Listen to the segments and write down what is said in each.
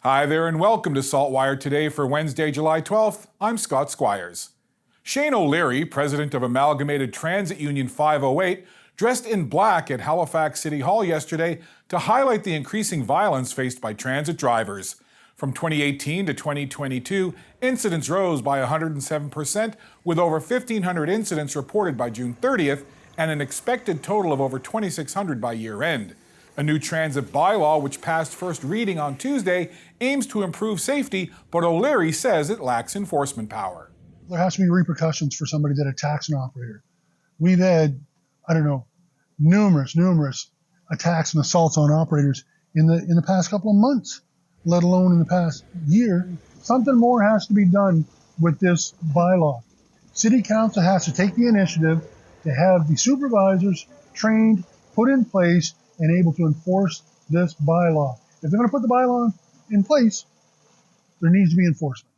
Hi there and welcome to SaltWire Today for Wednesday, July 12th. I'm Scott Squires. Shane O'Leary, president of Amalgamated Transit Union 508, dressed in black at Halifax City Hall yesterday to highlight the increasing violence faced by transit drivers. From 2018 to 2022, incidents rose by 107%, with over 1,500 incidents reported by June 30th and an expected total of over 2,600 by year end. A new transit bylaw, which passed first reading on Tuesday, aims to improve safety, but O'Leary says it lacks enforcement power. There has to be repercussions for somebody that attacks an operator. We've had, numerous attacks and assaults on operators in the past couple of months, let alone in the past year. Something more has to be done with this bylaw. City Council has to take the initiative to have the supervisors trained, put in place, and able to enforce this bylaw. If they're going to put the bylaw in place, there needs to be enforcement.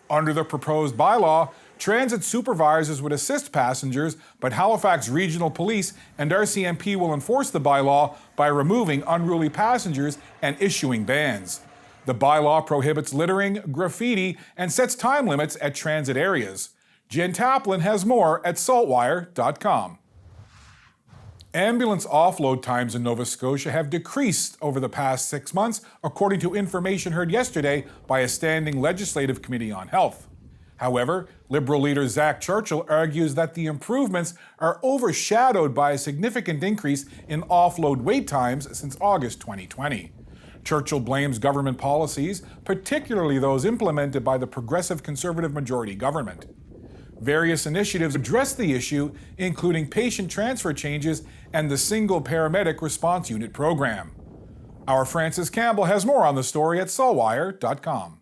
Under the proposed bylaw, transit supervisors would assist passengers, but Halifax Regional Police and RCMP will enforce the bylaw by removing unruly passengers and issuing bans. The bylaw prohibits littering, graffiti, and sets time limits at transit areas. Jen Taplin has more at SaltWire.com. Ambulance offload times in Nova Scotia have decreased over the past 6 months, according to information heard yesterday by a standing legislative committee on health. However, Liberal leader Zach Churchill argues that the improvements are overshadowed by a significant increase in offload wait times since August 2020. Churchill blames government policies, particularly those implemented by the Progressive Conservative majority government. Various initiatives address the issue, including patient transfer changes and the single paramedic response unit program. Our Francis Campbell has more on the story at SaltWire.com.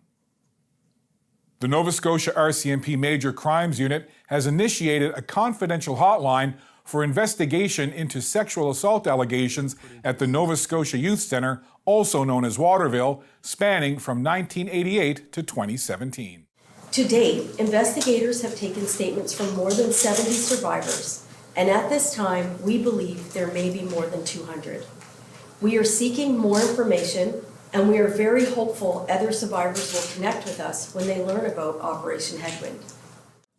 The Nova Scotia RCMP Major Crimes Unit has initiated a confidential hotline for investigation into sexual assault allegations at the Nova Scotia Youth Centre, also known as Waterville, spanning from 1988 to 2017. To date, investigators have taken statements from more than 70 survivors, and at this time, we believe there may be more than 200. We are seeking more information, and we are very hopeful other survivors will connect with us when they learn about Operation Headwind.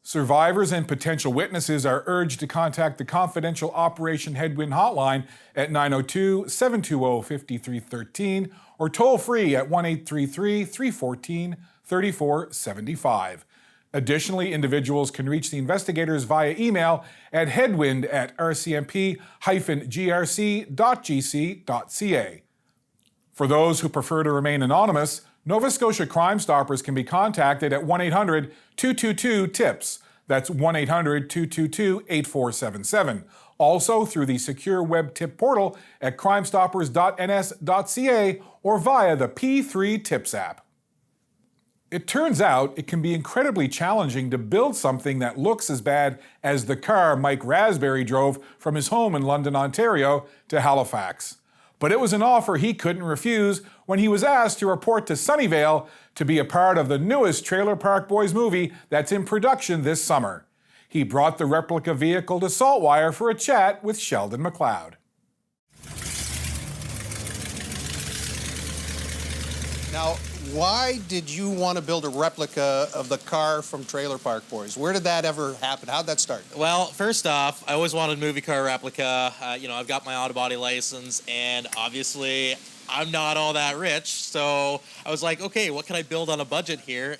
Survivors and potential witnesses are urged to contact the confidential Operation Headwind hotline at 902-720-5313 or toll free at 1-833-314-3475. Additionally, individuals can reach the investigators via email at headwind@rcmp-grc.gc.ca. For those who prefer to remain anonymous, Nova Scotia Crime Stoppers can be contacted at 1-800-222-TIPS. That's 1-800-222-8477. Also through the secure web tip portal at crimestoppers.ns.ca or via the P3 Tips app. It turns out it can be incredibly challenging to build something that looks as bad as the car Mike Raspberry drove from his home in London, Ontario to Halifax. But it was an offer he couldn't refuse when he was asked to report to Sunnyvale to be a part of the newest Trailer Park Boys movie that's in production this summer. He brought the replica vehicle to SaltWire for a chat with Sheldon McLeod. Now, why did you want to build a replica of the car from Trailer Park Boys? Where did that ever happen? How'd that start? Well, first off, I always wanted a movie car replica. I've got my auto body license, and obviously I'm not all that rich, so I was like, okay, what can I build on a budget here?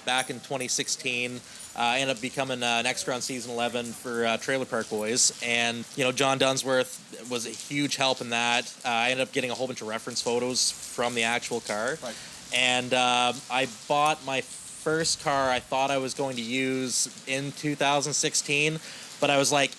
Back in 2016, I ended up becoming an extra on season 11 for Trailer Park Boys, and John Dunsworth was a huge help in that. I ended up getting a whole bunch of reference photos from the actual car, right. And I bought my first car I thought I was going to use in 2016, but I was like,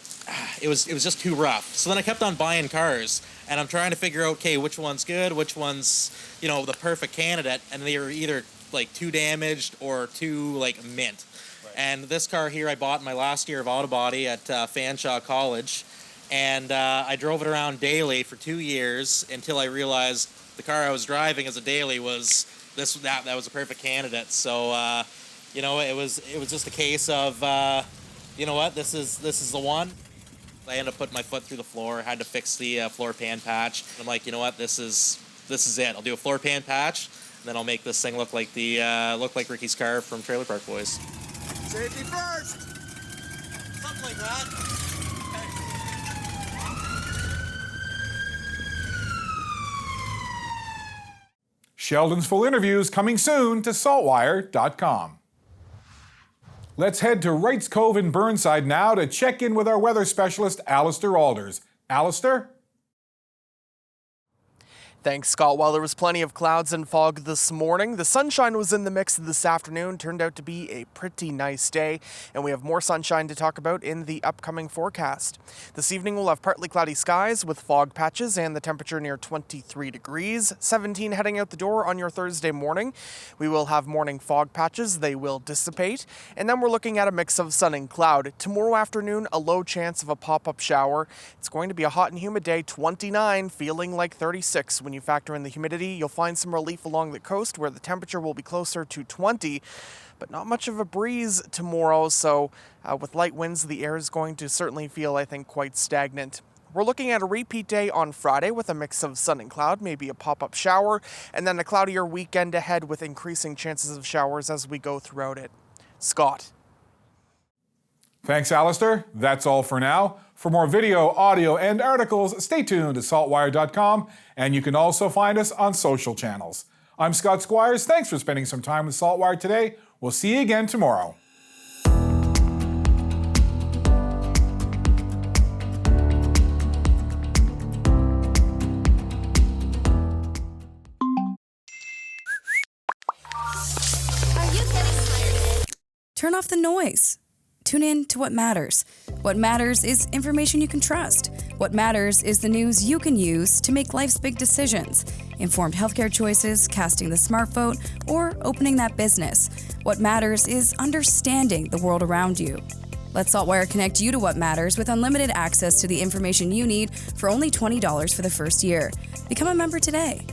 it was just too rough. So then I kept on buying cars, and I'm trying to figure out, okay, which one's good, which one's the perfect candidate, and they were either like too damaged or too mint. And this car here I bought in my last year of auto body at Fanshawe College, and I drove it around daily for 2 years until I realized the car I was driving as a daily was that was a perfect candidate. So it was just a case of this is the one. I ended up putting my foot through the floor, had to fix the floor pan patch. I'm like, this is this is it. I'll do a floor pan patch, and then I'll make this thing look like Ricky's car from Trailer Park Boys. Safety first! Something like that. Sheldon's full interviews coming soon to SaltWire.com. Let's head to Wrights Cove in Burnside now to check in with our weather specialist, Allister Aalders. Allister? Thanks, Scott. While there was plenty of clouds and fog this morning, the sunshine was in the mix this afternoon. Turned out to be a pretty nice day, and we have more sunshine to talk about in the upcoming forecast. This evening we'll have partly cloudy skies with fog patches and the temperature near 23 degrees. 17 heading out the door on your Thursday morning. We will have morning fog patches. They will dissipate, and then we're looking at a mix of sun and cloud. Tomorrow afternoon, a low chance of a pop-up shower. It's going to be a hot and humid day, 29, feeling like 36 when you factor in the humidity. You'll find some relief along the coast where the temperature will be closer to 20, but not much of a breeze tomorrow, so with light winds, the air is going to certainly feel, I think, quite stagnant. We're looking at a repeat day on Friday with a mix of sun and cloud, maybe a pop-up shower, and then a cloudier weekend ahead with increasing chances of showers as we go throughout it. Scott. Thanks, Allister. That's all for now. For more video, audio, and articles, stay tuned to SaltWire.com, and you can also find us on social channels. I'm Scott Squires. Thanks for spending some time with SaltWire today. We'll see you again tomorrow. Turn off the noise. Tune in to what matters. What matters is information you can trust. What matters is the news you can use to make life's big decisions. Informed healthcare choices, casting the smart vote, or opening that business. What matters is understanding the world around you. Let SaltWire connect you to what matters with unlimited access to the information you need for only $20 for the first year. Become a member today.